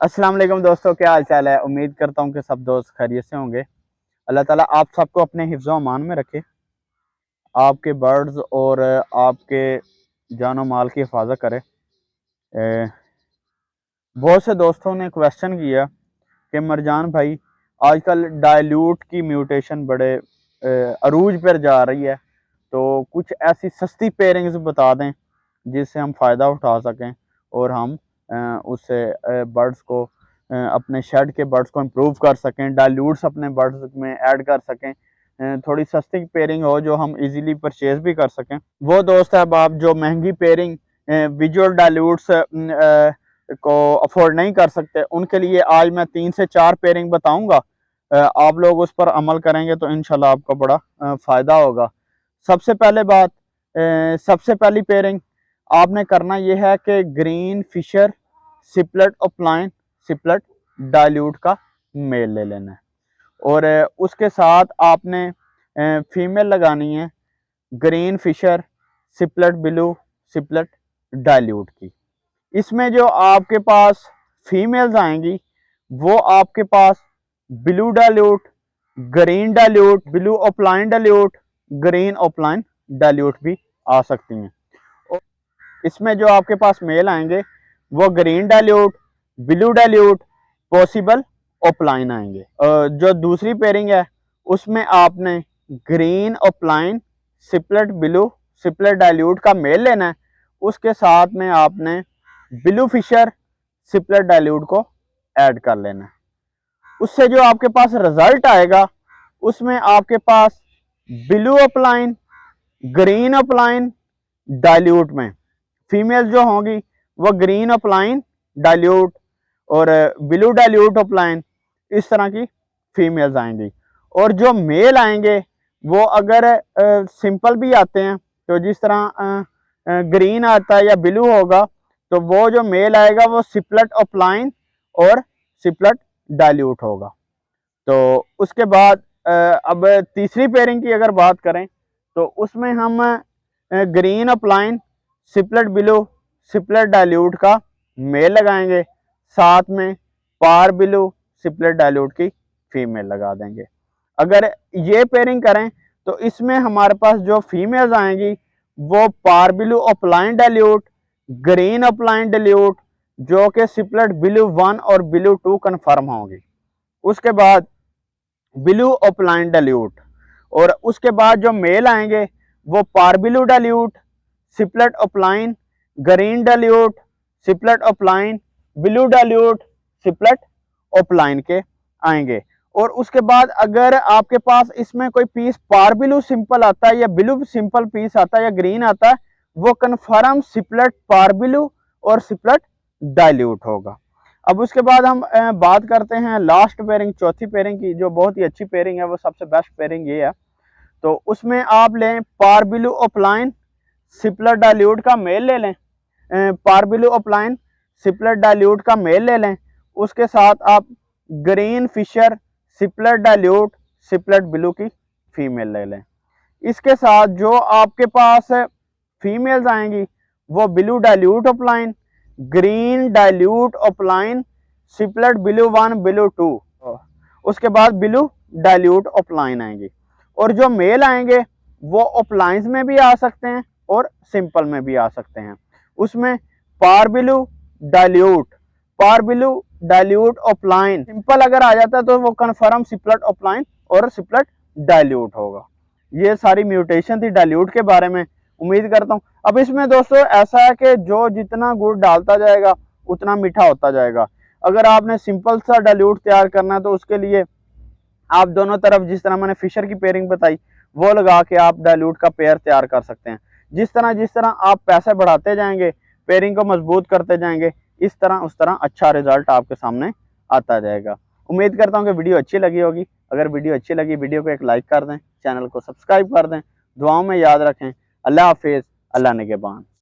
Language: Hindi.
अस्सलाम वालेकुम दोस्तों, क्या हाल चाल है। उम्मीद करता हूँ कि सब दोस्त खैरियत से होंगे। अल्लाह ताला आप सबको अपने हिफ्ज़ व अमान में रखे, आपके बर्ड्स और आपके जानो माल की हिफाजत करे। बहुत से दोस्तों ने क्वेश्चन किया कि मरजान भाई, आजकल डाइल्यूट की म्यूटेशन बड़े अरूज पर जा रही है, तो कुछ ऐसी सस्ती पेयरिंग्स बता दें जिससे हम फ़ायदा उठा सकें और हम उससे बर्ड्स को अपने शेड के बर्ड्स को इम्प्रूव कर सकें, डाइल्यूट्स अपने बर्ड्स में ऐड कर सकें। थोड़ी सस्ती पेयरिंग हो जो हम इजीली परचेज भी कर सकें। वो दोस्त है आप जो महंगी पेयरिंग विजुअल डाइल्यूट्स को अफोर्ड नहीं कर सकते, उनके लिए आज मैं 3 से 4 पेयरिंग बताऊंगा। आप लोग उस पर अमल करेंगे तो इंशाल्लाह आपको बड़ा फ़ायदा होगा। सबसे पहले बात, सबसे पहली पेयरिंग आपने करना यह है कि ग्रीन फिशर सिपलेट अपलाइन सिपलेट डाइल्यूट का मेल ले लेना है और उसके साथ आपने फीमेल लगानी है green Fischer split blue split dilute की। इसमें जो आपके पास फीमेल्स आएंगी वो आपके पास blue dilute, green dilute, blue opaline dilute, green opaline dilute भी आ सकती हैं। इसमें जो आपके पास मेल आएंगे वो green dilute, blue dilute, possible upline आएंगे। जो दूसरी पेयरिंग है उसमें आपने green upline split blue split dilute का मेल लेना है, उसके साथ में आपने ब्लू फिशर सिपलेट डाइल्यूट को ऐड कर लेना है। उससे जो आपके पास रिजल्ट आएगा उसमें आपके पास blue opaline, green opaline dilute में फीमेल जो होंगी वो ग्रीन अपलाइन डाइल्यूट और ब्लू डाइल्यूट अपलाइन, इस तरह की फीमेल्स आएंगी। और जो मेल आएंगे वो अगर सिंपल भी आते हैं तो जिस तरह ग्रीन आता है या ब्लू होगा, तो वो जो मेल आएगा वो सिपलेट अपलाइन और सिपलेट डाइल्यूट होगा। तो उसके बाद अब तीसरी पेयरिंग की अगर बात करें तो उसमें हम green upline split blue split dilute का मेल लगाएंगे, साथ में पार ब्लू सिपलेट डाइल्यूट की फीमेल लगा देंगे। अगर ये पेयरिंग करें तो इसमें हमारे पास जो फीमेल्स आएंगी वो पार blue opaline dilute, green opaline dilute जो कि सिपलेट ब्लू 1 और ब्लू 2 कन्फर्म होंगी। उसके बाद ब्लू अपलाइन डाइल्यूट और उसके बाद जो मेल आएंगे वो पार blue dilute, split opaline, green dilute, split opaline, blue dilute, split opaline के आएंगे। और उसके बाद अगर आपके पास इसमें कोई पीस पार ब्लू सिंपल आता है या ब्लू सिंपल पीस आता है या ग्रीन आता है, वो कन्फर्म सिपलेट पार ब्लू और सिपलेट डाइल्यूट होगा। अब उसके बाद हम बात करते हैं लास्ट पेयरिंग, चौथी पेयरिंग की, जो बहुत ही अच्छी पेयरिंग है, वो सबसे बेस्ट पेयरिंग ये है। तो उसमें आप लें पार ब्लू अपलाइन सिपलेट डाइल्यूट का मेल ले लें, पार ब्लू अपलाइन सिपलेट डाइल्यूट का मेल ले लें, उसके साथ आप ग्रीन फिशर सिपलेट डाइल्यूट सिपलेट ब्लू की फीमेल ले लें। इसके साथ जो आपके पास फीमेल्स आएंगी वो blue dilute opaline, green dilute opaline, split blue 1 blue 2, उसके बाद ब्लू डाइल्यूट अपलाइन आएंगी। और जो मेल आएंगे वो अपलाइंस में भी आ सकते हैं और सिंपल में भी आ सकते हैं। उसमें पार ब्लू डाइल्यूट, पार ब्लू डाइल्यूट अपलाइन, सिंपल अगर आ जाता है तो वो कन्फर्म सिपलेट अपलाइन और सिपलेट डाइल्यूट होगा। ये सारी म्यूटेशन थी डाइल्यूट के बारे में, उम्मीद करता हूँ। अब इसमें दोस्तों ऐसा है कि जो जितना गुड़ डालता जाएगा उतना मीठा होता जाएगा। अगर आपने सिंपल सा डाइल्यूट तैयार करना है तो उसके लिए आप दोनों तरफ, जिस तरह मैंने फिशर की पेयरिंग बताई, वो लगा के आप डाइल्यूट का पेयर तैयार कर सकते हैं। जिस तरह आप पैसे बढ़ाते जाएंगे, पेयरिंग को मजबूत करते जाएंगे, इस तरह उस तरह अच्छा रिजल्ट आपके सामने आता जाएगा। उम्मीद करता हूँ कि वीडियो अच्छी लगी होगी। अगर वीडियो अच्छी लगी, वीडियो को एक लाइक कर दें, चैनल को सब्सक्राइब कर दें, दुआओं में याद रखें। अल्लाह हाफिज़, अल्लाह निगहबान।